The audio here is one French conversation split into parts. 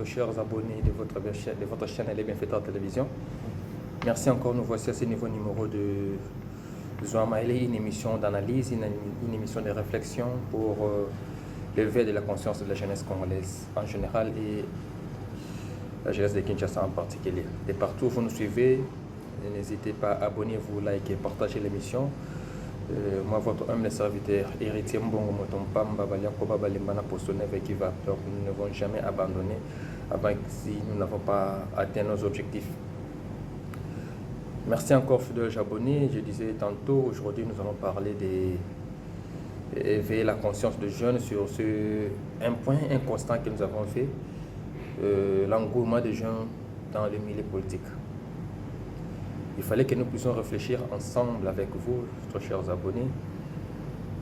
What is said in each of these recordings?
Chers abonnés de votre chaîne Les Bienfaiteurs Télévision. Merci encore, nous voici à ce nouveau numéro de Zouamaïli, une émission d'analyse, une émission de réflexion pour l'éveil de la conscience de la jeunesse congolaise en général et la jeunesse de Kinshasa en particulier. De partout où vous nous suivez, n'hésitez pas à abonner-vous, liker, partager l'émission. Moi, votre humble serviteur, héritier Mbongo Motompamba, Baliakoba Balimbana Postoneve qui va. Donc, nous ne devons jamais abandonner avant si nous n'avons pas atteint nos objectifs. Merci encore, fidèles abonnés. Je disais tantôt, aujourd'hui, nous allons parler d'éveiller la conscience des jeunes sur un point, un constat que nous avons fait, l'engouement des jeunes dans le milieu politique. Il fallait que nous puissions réfléchir ensemble avec vous, très chers abonnés.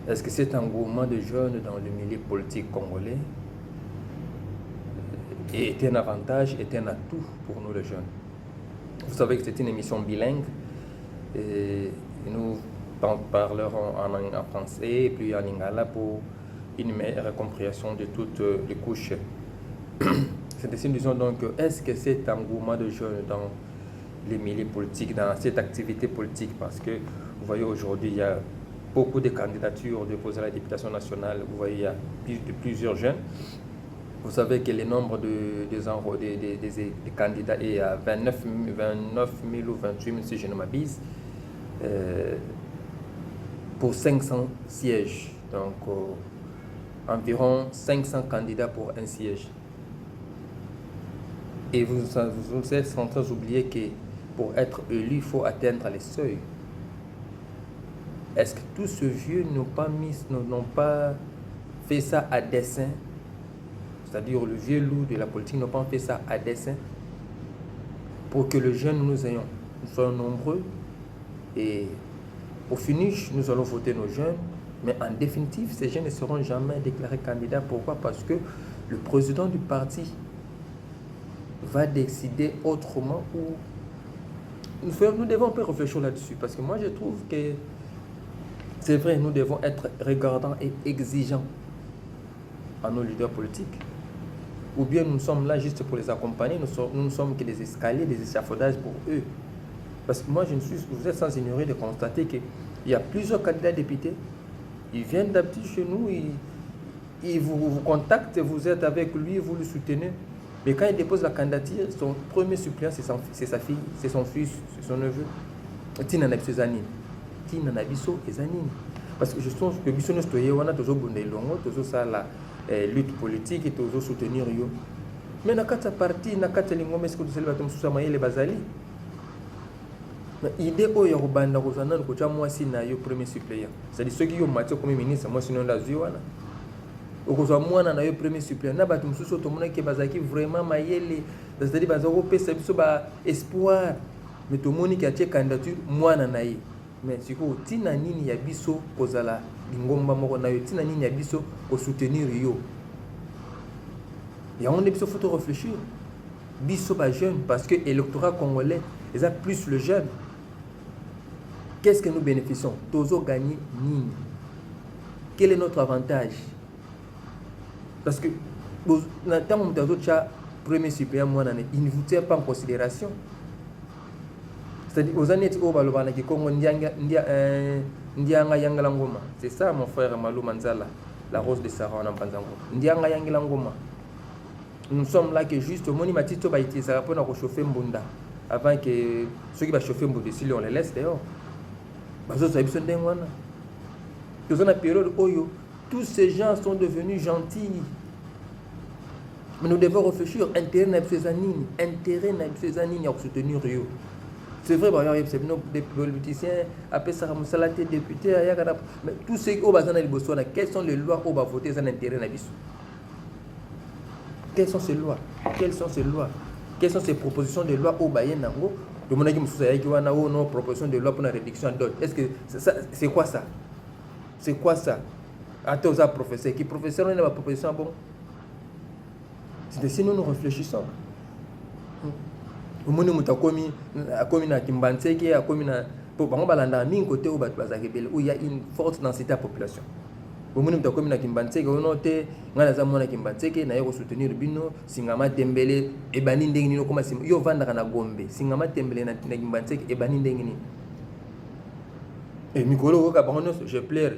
Est-ce que cet engouement de jeunes dans le milieu politique congolais est un avantage, est un atout pour nous les jeunes? Vous savez que c'est une émission bilingue et nous parlerons en français et puis en lingala pour une meilleure compréhension de toutes les couches. C'est ainsi, nous disons donc, est-ce que cet engouement de jeunes dans les milieux politiques, dans cette activité politique, parce que vous voyez aujourd'hui, il y a beaucoup de candidatures déposées à la députation nationale, vous voyez, il y a plusieurs jeunes. Vous savez que le nombre des candidats est à 29 000 ou 28 000, si je ne m'abuse, pour 500 sièges. Donc, environ 500 candidats pour un siège. Et vous êtes sans oublier que pour être élu, il faut atteindre les seuils. Est-ce que tous ces vieux n'ont pas fait ça à dessein? C'est-à-dire le vieux loup de la politique n'ont pas fait ça à dessein pour que les jeunes nous soyons nombreux et au finish, nous allons voter nos jeunes. Mais en définitive, ces jeunes ne seront jamais déclarés candidats. Pourquoi? Parce que le président du parti va décider autrement ou nous devons un peu réfléchir là-dessus parce que moi je trouve que c'est vrai, nous devons être regardants et exigeants à nos leaders politiques, ou bien nous sommes là juste pour les accompagner, nous ne sommes que des escaliers, des échafaudages pour eux. Parce que moi vous êtes sans ignorer de constater qu'il y a plusieurs candidats députés, ils viennent d'habitude chez nous, ils vous contactent, vous êtes avec lui, vous le soutenez. Mais quand il dépose la candidature, son premier suppléant, c'est sa fille, c'est son fils, c'est son neveu. Tina Nabisozanine. Tina Nabiso et Zanine. Parce que je pense que Biso Nostoye, on a toujours bonné longo, toujours ça la lutte politique et toujours soutenir yo. Mais dans quatre parties, dans quatre lingommes, est-ce que vous savez que les bazali? L'idée où il y a Rubanda Rosanan, que moi si na yo premier suppléant. C'est-à-dire ceux qui ont matière comme ministre, moi sinon la zioana. Okozwa mwana na yo premier suppléant na bato mususu tomona ke bazaki vraiment mayele, c'est-à-dire bazako pesa biso ba espoir mais tomoni ki atie candidature mwana na ye. Mais siko tina nini ya biso kozala lingomba moko na yo, tina nini ya biso ko soutenir yo. Et on est biso faut réfléchir biso ba jeune parce que l'électorat congolais ils a plus le jeune. Qu'est-ce que nous bénéficions? Tozo gagner nini? Quel est notre avantage? Parce que dans le temps où tu as premier suppléant, il ne vous tient pas en considération. C'est-à-dire, aux années où c'est ça mon frère Malou Manzala, la rose de Sarah en Panzango. Nous sommes là que juste au moment où ça va pour chauffer Mbunda. Avant que ceux qui vont chauffer Mbunda, si on les laisse dehors. Dans une période où tous ces gens sont devenus gentils. Mais nous devons réfléchir. Intérêt n'a pas à soutenir Rio. C'est vrai, il y a des politiciens, après ça, des députés, mais tous ceux qui ont besoin de quelles sont les lois qui vont voter dans l'intérêt n'a pas? Quelles sont ces lois? Quelles sont ces lois? Quelles sont ces propositions de loi au Bayen Nango? Le monde qui a une proposition de loi pour la réduction de dot. Est-ce que c'est quoi ça? C'est quoi ça? Attends, aux professeurs qui professeur n'a pas proposition bon. C'est si nous réfléchissons. Au monde où il y a une forte densité de la population. omoni mutu akomi na Kimbantseke ono te ngai naza mwana Kimbantseke naye kosoutenir bino Singama Tembele ebani ndenge nini okoma nsima yo ovandaka na Gombe Singama Tembele na Kimbantseke ebani ndenge nini mikolo oyoka bango nyonso je pleure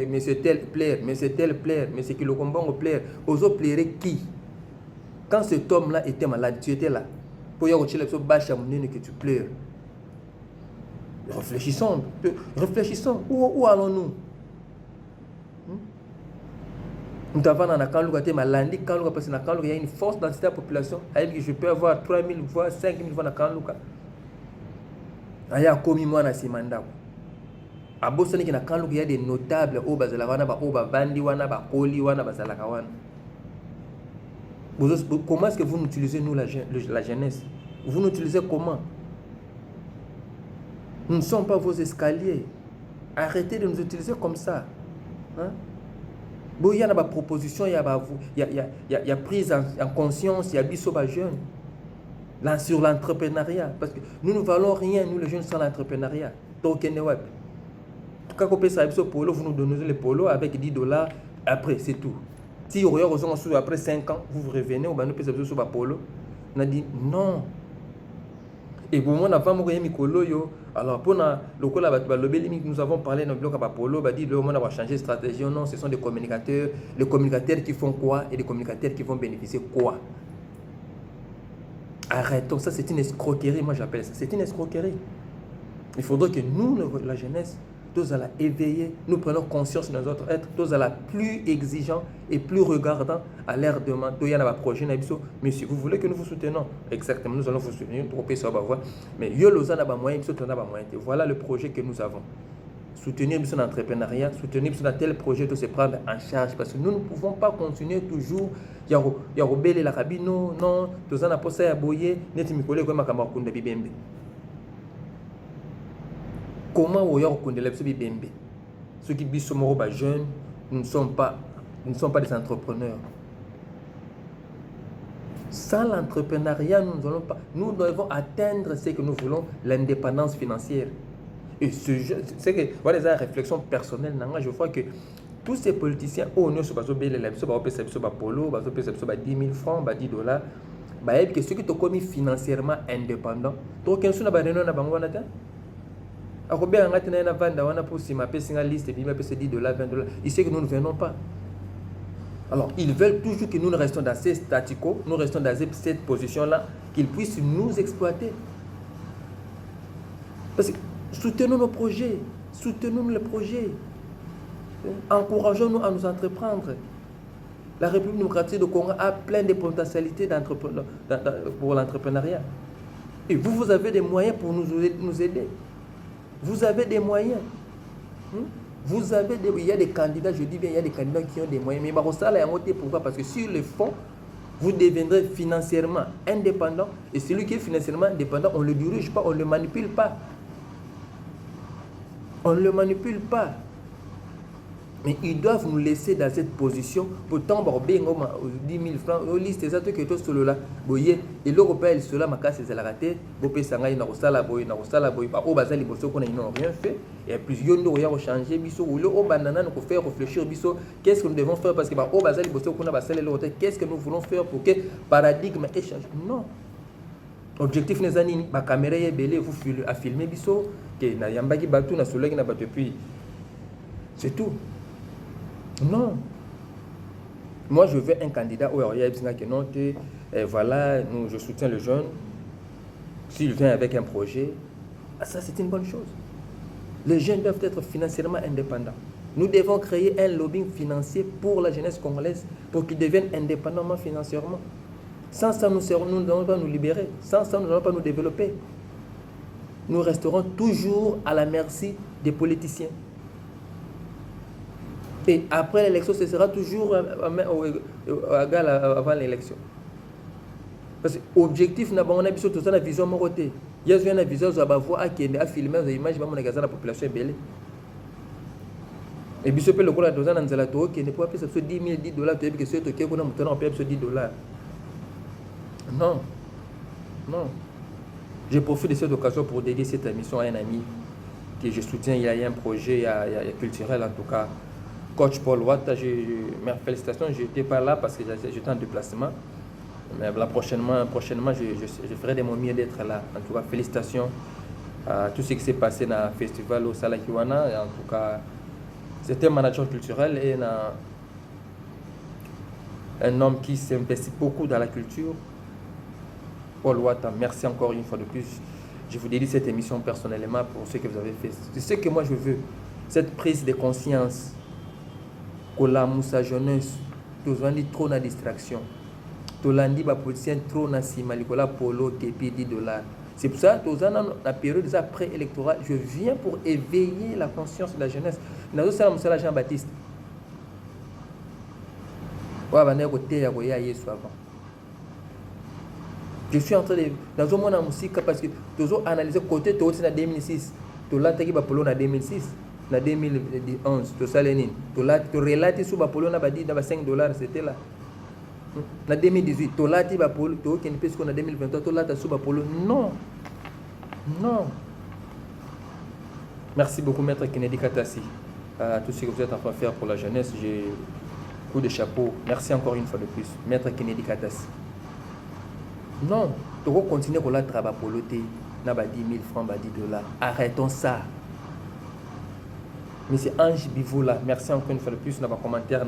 monsieur tel pleure monsieur Kilokombongo pleure ozo pleure qui quand cet homme là était malade tu étais là pour ya kochela biso basha munene que tu pleures réfléchissons où allons-nous nous avons dans la Kanluka te malandi Kanluka parce que na Kanluka il y a une force dans cette population que je peux avoir 3000 voix 5000 voix na Kanluka aya komi mwana simandako abosani na Kanluka il y a des notables au bazala wana ba oba bandi wana ba koli wana bazalaka wana. Comment est-ce que vous nous utilisez nous la jeunesse? Vous nous utilisez comment? Nous ne sommes pas vos escaliers. Arrêtez de nous utiliser comme ça. Hein? Bon, il y a des propositions, il y a prise en conscience, il y a bisoba jeune. Là, sur l'entrepreneuriat. Parce que nous ne valons rien, nous les jeunes, sans l'entrepreneuriat. Donc, quand vous payez ça, polo, vous nous donnez les polos avec $10, après, c'est tout. Si vous avez après 5 ans, vous revenez, vous payez ça sur polo. On a dit non. Et pour moi, alors pour nous avons parlé dans le bloc à Polo, on va changer de stratégie. Non, ce sont des communicateurs. Les communicateurs qui font quoi et les communicateurs qui vont bénéficier quoi? Arrêtons, ça c'est une escroquerie, moi j'appelle ça. C'est une escroquerie. Il faudrait que nous, la jeunesse, tous à la éveiller, nous prenons conscience de notre être, tous à la plus exigeants et plus regardants à l'air de il y a un projet, monsieur, vous voulez que nous vous soutenons? Exactement, nous allons vous soutenir, mais voilà le projet que nous avons. Soutenir son entrepreneuriat, soutenir son tel projet de se prendre en charge, parce que nous ne pouvons pas continuer toujours. Il y a Robel la cabine, non, tous en a posé à boyer, net mi collègue comme Kamakounda Bibembe. Comment on y a reconnu les Bibembe? Ceux qui sont jeunes, nous ne sommes pas des entrepreneurs. Sans l'entrepreneuriat, nous devons atteindre ce que nous voulons, l'indépendance financière. Et c'est que voilà les réflexions personnelles. Je vois que tous ces politiciens, nous sommes polo, 10 000 francs, $10, que ceux qui sont commis financièrement indépendants, donc ils sont il sait que nous ne venons pas. Alors, ils veulent toujours que nous restons dans ces statu quo, nous restons dans cette position-là, qu'ils puissent nous exploiter. Parce que soutenons nos projets, soutenons les projets, encourageons-nous à nous entreprendre. La République démocratique du Congo a plein de potentialités pour l'entrepreneuriat. Et vous avez des moyens pour nous aider. Vous avez des moyens. Il y a des candidats, je dis bien, il y a des candidats qui ont des moyens. Mais pourquoi? Parce que sur le fond, vous deviendrez financièrement indépendant. Et celui qui est financièrement indépendant, on ne le dirige pas, on ne le manipule pas. On ne le manipule pas. Mais ils doivent nous laisser dans cette position pour tomber 10 000 francs. Au liste, c'est ça que tu as là. Et l'Européen, cela m'a cassé la raté. Ils n'ont rien fait. Et plusieurs nous ont changé. Faire réfléchir. Qu'est-ce que nous devons faire? Parce que qu'est-ce que nous voulons faire pour que le paradigme échange? Non. Objectif n'est pas la caméra est belle, vous filmez biso que na yambaki batu na soleil na batu puis c'est tout. Non. Moi je veux un candidat où il y a que non voilà, je soutiens le jeune. S'il vient avec un projet, ça c'est une bonne chose. Les jeunes doivent être financièrement indépendants. Nous devons créer un lobbying financier pour la jeunesse congolaise pour qu'ils deviennent indépendamment financièrement. Sans ça, nous n'allons pas nous libérer. Sans ça, nous n'allons pas nous développer. Nous resterons toujours à la merci des politiciens. Et après l'élection, ce sera toujours égal avant l'élection. Parce que l'objectif, on a une vision morotée. Il y a une vision où on va filmer des images, on va la population belle. Et puis, le coup, on a $10 $10. Non, non. Je profite de cette occasion pour dédier cette émission à un ami que je soutiens. Il y a un projet culturel en tout cas. coach Paul Watt, mes félicitations, je n'étais pas là parce que j'étais en déplacement. Mais là, prochainement je ferai de mon mieux d'être là. En tout cas, félicitations à tout ce qui s'est passé dans le festival au Salakiwana. Et en tout cas, c'était un manager culturel et un homme qui s'investit beaucoup dans la culture. Paul Watt, merci encore une fois de plus. Je vous dédie cette émission personnellement pour ce que vous avez fait. C'est ce que moi je veux. Cette prise de conscience. Que la moussa jeunesse, tous on dit trop de distraction. Tolandi ba politicien trop na sima likola polo kepi $10. C'est pour ça que dans la période après-électorale, je viens pour éveiller la conscience de la jeunesse. Nazo sala musala Jean-Baptiste. Wa bana côté ya koya Yesu avant. Je suis en train de dans mon musique parce que toujours analyser côté to en 2006, to la taki ba polo en 2006. En 2011, tu sais les tu relates sur Bapolo na badi dans $5, c'était là. En 2018, tu relates Bapolo, tu as une piste qu'on a 2023, tu relates sur Bapolo. Non, non. Merci beaucoup, Maître Kennedy Katassi, à tout ce que vous êtes en train de faire pour la jeunesse. J'ai coup de chapeau. Merci encore une fois de plus, Maître Kennedy Katassi. Non, tu vas continuer à relater Bapolo, tu as 10 000 francs, $10. Arrêtons ça. Monsieur Ange Bivola, merci encore une fois de plus dans vos commentaires.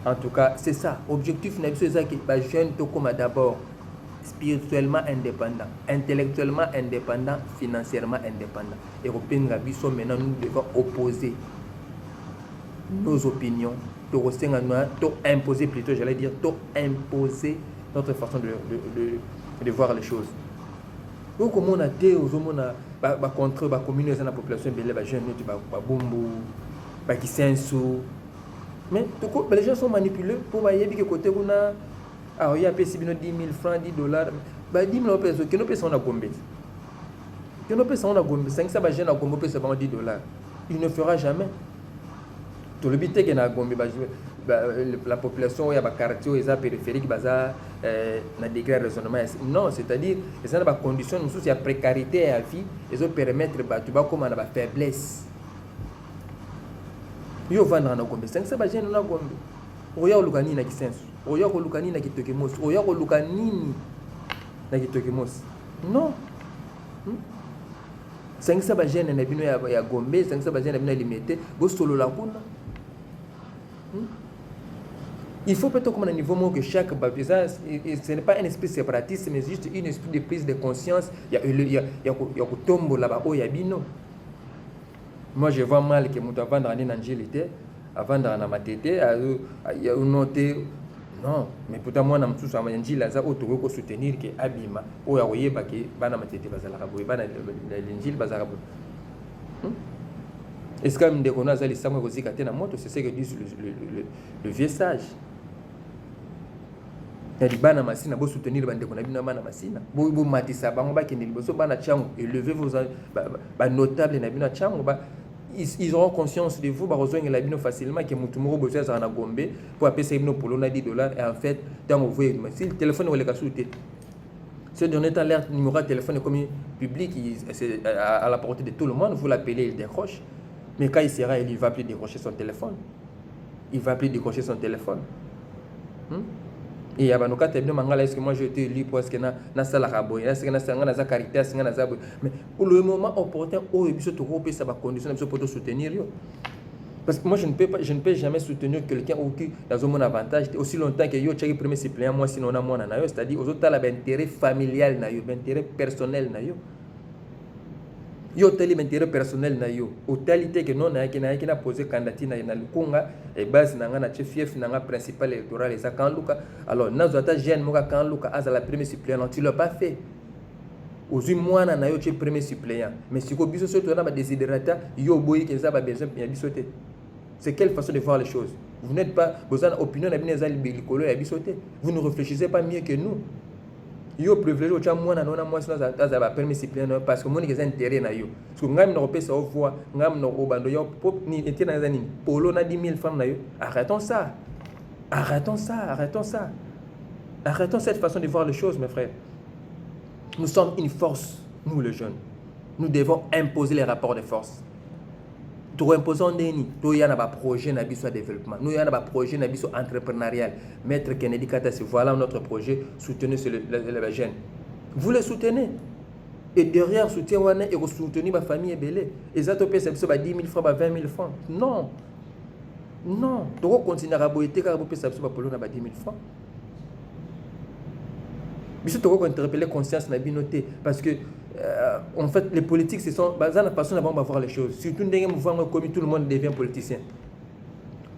En tout cas, c'est ça. Objectif, c'est ça que les jeunes sont d'abord spirituellement indépendants, intellectuellement indépendants, financièrement indépendants. Européens, maintenant, nous devons opposer nos opinions, imposer plutôt, j'allais dire, imposer notre façon de voir les choses. Donc, comme on a été aux hommes, contre la communauté de la population, les jeunes, qui sont mais les gens sont manipulés pour voyer que côté on a il y a payé 10 000 francs, $10. 10 000 personnes qui ne payent pas en Gombe. Qui ne payent pas en Gombe. 500 jeunes en Gombe payent $10. Il ne fera jamais. Tout le but est que Gombe, la population, il y a des quartiers, il y a des périphériques, il y a des degrés de raisonnement. Non, c'est-à-dire, il y a des conditions, il y a précarité à la vie, ils ont permettre de comme une faiblesse. Yo vendre na Gombe 500 bajene na Gombe oya olukani na kisensu oya olukani na kitokemos oya olukani na kitokemos non 500 bajene na bino ya Gombe 500 bajene na bino limité bo solo la kuna il faut peut-être comme un niveau que chaque baptisage ce n'est pas un esprit séparatiste mais juste une esprit de prise de conscience il y a tombo là-bas o ya bino. Moi, je vois mal que je vendre en angélité, avant dans ma tête, il y a une note. Non, mais pourtant, moi, je suis en train de soutenir que Abima, ou à Oyeba, qui est dans ma tête, est-ce que je connais les sangs aussi quand tu moto, c'est ce que dit le vieux sage. Il y a des bana masina, vous soutenir les bande qu'on a bana masina. Vous matissa, banga qui n'est pas bana chango, élevez vos notables na bina chango. Ils auront conscience de vous, rejoindre la bino facilement, que Moutoumoro besoin en Gombe pour appeler ça pour l'on a $10 et en fait, tant vous voyez, si le téléphone est sous-tête, ce dernier temps, l'air numéro de téléphone est comme public, c'est à la portée de tout le monde, vous l'appelez, il décroche. Mais quand il sera, il va plus décrocher son téléphone. Il va plus décrocher son téléphone. Et il y a des cas de mangala est-ce que moi je te lis parce que na sala rabo est-ce que na sanga na za carité sanga na za mais pour le moment opportun au biso to ko pesa ba condition biso pour te soutenir yo parce que moi je ne peux jamais soutenir quelqu'un ou qui dans mon avantage aussi longtemps que yo tchaki premier suppléant moi sinon na moi na yo c'est-à-dire aux autres la intérêt familial na yo intérêt personnel na yo yo tali intérêt personnel na yo totalité que non na qui na posé candidature na lukunga et base na nga na chef na nga principal électoral et ça quand luka alors nazo ata jeune moka quand luka as la premier suppléant tu l'as pas fait aux mois na yo tu premier suppléant mais si ko biso surtout na ba desiderata yo boyi que ça ba besoin ya bisoté c'est quelle façon de voir les choses vous n'êtes pas besoin opinion na bino za libélicolo ya bisoté vous ne réfléchissez pas mieux que nous yo privilège au tcha mwana nona mwasi na za ba permis suppléant parce que moni que intérêt na yo parce que ngam no pesa au voix ngam no obando yo pop ni était na zani polo na 10 000 francs na yo arrêtons ça arrêtons cette façon de voir les choses mes frères. Nous sommes une force nous les jeunes, nous devons imposer les rapports de force. Tu imposes un déni, tu as un projet de développement, nous avons un projet entrepreneurial. Maître Kennedy Katasi, voilà notre projet, soutenez les jeunes. Vous les soutenez. Et derrière, soutien, et vous soutenez ma famille est belée. Et ça, tu peux 10 000 francs, 20 000 francs. Non. Non. Tu vas continuer à boiter, car vous pouvez 10 000 francs. Mais si tu vas interpeller conscience, parce que en fait, les politiques, ce sont la façon dont on va voir les choses. Surtout, tout le monde devient politicien.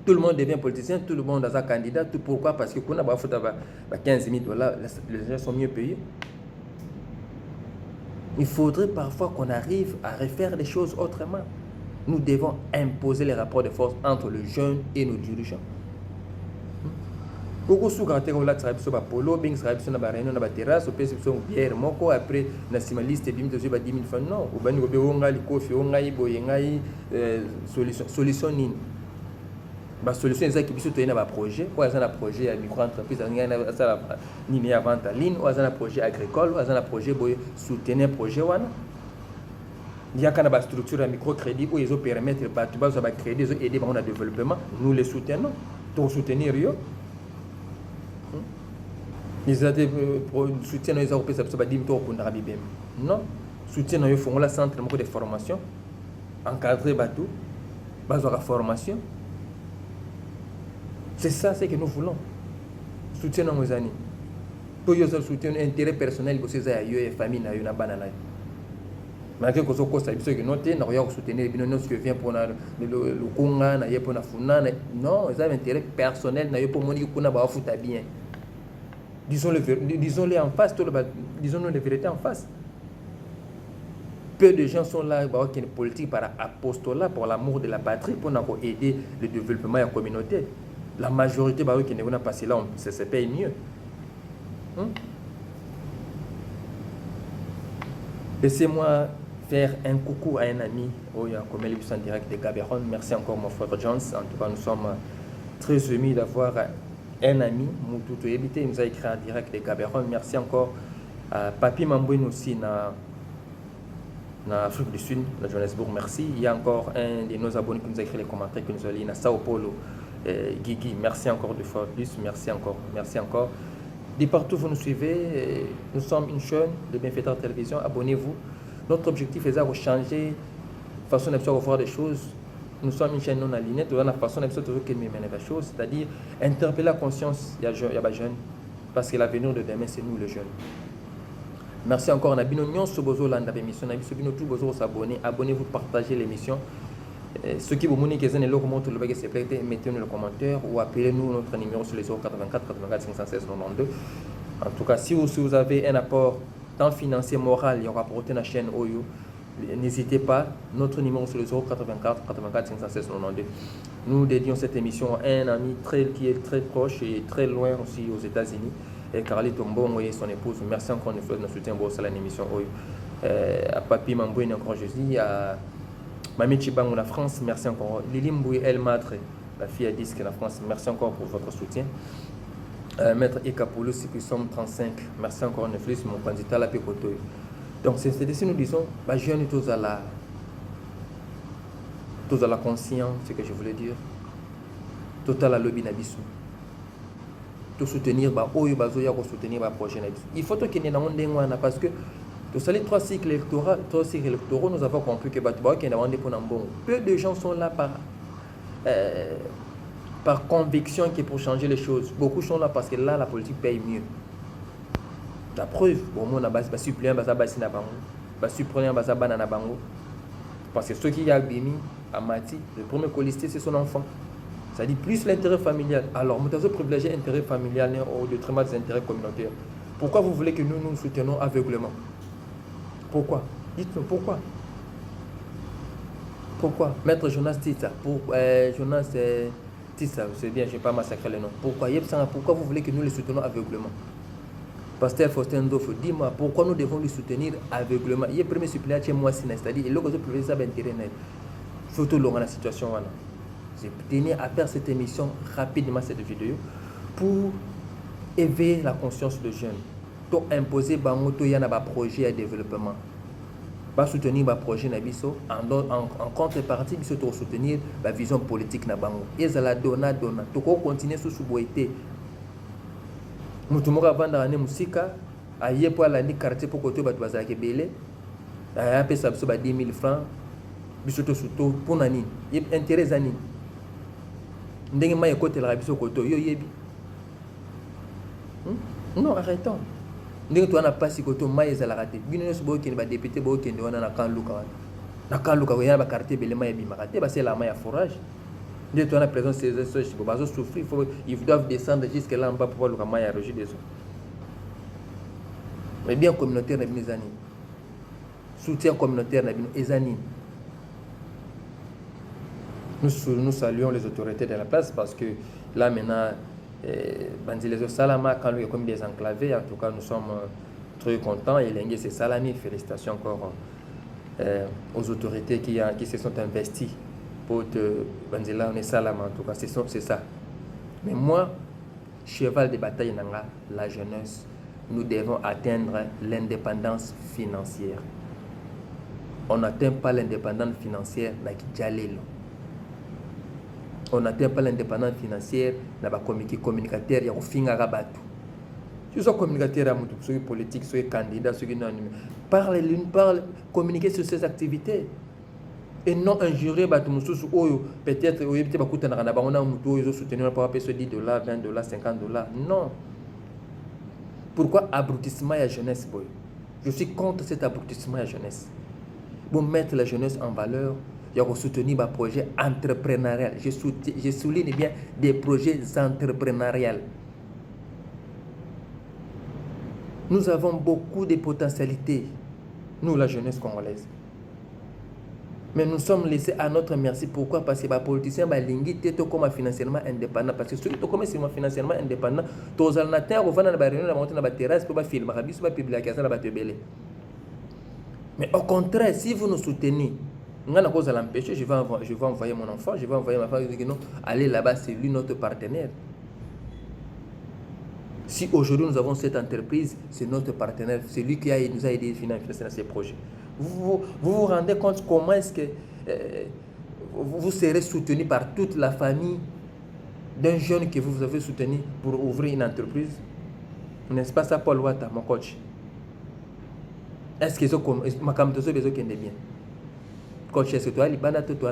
Tout le monde devient politicien, tout le monde a un candidat. Pourquoi? Parce que quand on a 15 000 $, les gens sont mieux payés. Il faudrait parfois qu'on arrive à refaire les choses autrement. Nous devons imposer les rapports de force entre le jeune et nos dirigeants. Beaucoup sous quand on a sur la polo, bien sur la réunion na terrasse, on sur bière, moko après nationaliste et bien de 10 000 francs non. Ou bien on a les coffee, on a les solution ni. La solution est que si tu as un projet, ou un projet micro-entreprise, ni à vente en ligne, ou un projet agricole, ou un projet pour soutenir un projet. Il y a une structure à microcrédit où ils ont permettre de crédit, ils ont aidé dans le développement. Nous les soutenons. Pour soutenir eux. Ils ont soutien aux Européens, ça peut dire pour non. Soutien aux fonds, la centre de formation, encadrer bateau, base de la formation. C'est ça ce que nous voulons. Soutien aux amis. Pour eux, soutien intérêt personnel pour ces aïeux et familles, na une banane. Malgré que ce soit ça, ils noté, n'a rien soutenir les binômes qui vient pour le Conga, n'a rien pour la Funa. Non, ils ont intérêt personnel, n'a rien pour monique qu'on a pas foutu bien. Disons-les en face, disons-nous les vérités en face. Peu de gens sont là, qui ont une politique par apostolat, pour l'amour de la patrie, pour aider le développement de la communauté. La majorité qui ne vont passer là, ça se paye mieux. Laissez-moi faire un coucou à un ami, comme il est en direct de Gaborone. Merci encore mon frère Jones. En tout cas, nous sommes très émus d'avoir un ami, Moutoutou Ebité, il nous a écrit en direct de Gaborone. Merci encore à Papi Mambouine aussi dans l'Afrique du Sud, à Johannesburg. Merci. Il y a encore un de nos abonnés qui nous a écrit les commentaires, qui nous a dit à Sao Paulo, Guigui. Merci encore de fois plus. Merci encore. Merci encore. De partout où vous nous suivez, nous sommes une chaîne de Bienfaiteur Télévision. Abonnez-vous. Notre objectif est de changer la façon de voir des choses. Nous sommes une chaîne non alignée, nous avons la façon de toujours mener les choses, c'est-à-dire interpeller la conscience des jeunes, parce que l'avenir de demain, c'est nous les jeunes. Merci encore. On a bien nous besoin de l'émission, on a bien tout besoin de s'abonner. Abonnez-vous, partagez l'émission. Ceux qui vous montrent que vous avez le baguette, mettez-nous dans les commentaires ou appelez-nous notre numéro sur les 084 84 516 92. En tout cas, si vous avez un apport tant financier, moral, il y aura apporté la chaîne OYO. N'hésitez pas, notre numéro sur le 084 84 516 92. Nous dédions cette émission à un ami qui est très proche et très loin aussi aux États-Unis. Et Carly Tombo et son épouse. Merci encore une fois de nous soutenir pour l'émission. À Papi Mambouine, encore je dis, à Mami Chibang la France, merci encore. Lili Mbouye El Matre, la fille à disque de la France, merci encore pour votre soutien. Maître Ekapoulos, qui sommes 35, merci encore une fois, mon candidat à la Pécoto. Donc c'est ici nous disons, jeunes tous à la conscience, ce que je voulais dire, tout à la lobby n'abissou, tout soutenir, soutenir la prochaine abissou. Il faut qu'il y ait un monde parce que tous les 3 cycles électoraux, nous avons compris que peu de gens sont là par conviction que pour changer les choses. Beaucoup sont là parce que là, la politique paye mieux. La preuve, on a bas suppléant, suppléant, parce que ceux qui y a Bimi, à Mati, le premier colisté, c'est son enfant. Ça dit plus l'intérêt familial. Alors, nous avons privilégié l'intérêt familial au détriment des intérêts communautaires. Pourquoi vous voulez que nous soutenons aveuglement? Pourquoi? Dites-nous pourquoi. Pourquoi? Maître Jonas Tissa, Jonas Tissa, c'est bien, je ne vais pas massacrer le nom. Pourquoi vous voulez que nous les soutenons aveuglement? Pasteur Faustin Ndofo, dis-moi, pourquoi nous devons les soutenir aveuglement? Il y a le premier suppléant chez moi, c'est-à-dire, il y a le privé, ça va intérêt. Surtout dans la situation. Je tenais à faire cette émission rapidement, cette vidéo, pour éveiller la conscience des jeunes. Pour imposer un projet de développement. va soutenir le projet Nabiso en contrepartie biso to soutenir la vision politique na bango ezala dona to continuer sous boité mutu moko avanda ne musika aye po ala ni quartier pour côté bato bazala ke belé aya pesa biso ba 10 000 francs biso to suto pour nani intérêt ani ndenge ma ekote la biso koto yo yebi non arrêtons ndenge to ana pasi koto mai ezala raté bino nyonso bookende ba député bookende wana na kan luka wana na kan luka ya ba quartier belé mai bima raté ba c'est la mai à forage ndenge to ana présence ces choses bazo souffrir ils doivent descendre jusque là en bas pour voir le mai à roger des eaux mais bien communautaire na bino ezani soutien communautaire na bino ezani. Nous saluons les autorités de la place parce que là maintenant Banzilezo Salama, quand lui est comme des enclavés, en tout cas nous sommes très contents et Lengue c'est Salami, félicitations encore aux autorités qui se sont investies pour Banzila, on est Salama en tout cas, c'est ça. Mais moi, cheval de bataille nanga, la jeunesse, nous devons atteindre l'indépendance financière. On n'atteint pas l'indépendance financière na Kidjalelo. On n'atteint pas l'indépendance financière dans les communicateurs, il y a un fin à rabattre. Si vous êtes communicateur, ceux politiques, ceux candidats, ceux qui non, parlez, communiquez sur ces activités. Et non injurer peut-être ils ont soutenu par rapport à 10 $, 20 $, 50 $. Non. Pourquoi abrutissement à la jeunesse? Je suis contre cet abrutissement à la jeunesse. Pour mettre la jeunesse en valeur, il y a soutenir un projet entrepreneurial. Je souligne bien des projets entrepreneuriaux. Nous avons beaucoup de potentialités, nous la jeunesse congolaise. Mais nous sommes laissés à notre merci. Pourquoi? Parce que les politiciens sont comme financièrement indépendants. Parce que ceux qui sont financièrement indépendants, tous les matins, ils vont dans la réunion, dans la terrasse, pour filmer, pour publier, mais au contraire, si vous nous soutenez, je vais envoyer mon enfant, je vais envoyer ma femme, allez là-bas, c'est lui notre partenaire. Si aujourd'hui nous avons cette entreprise, c'est notre partenaire, c'est lui qui nous a aidé à financer ces projets. Vous vous rendez compte comment est-ce que vous serez soutenu par toute la famille d'un jeune que vous avez soutenu pour ouvrir une entreprise? N'est-ce pas ça, Paul Wata, mon coach? Est-ce que ma caméra est bien? Coach, est-ce que toi, tu as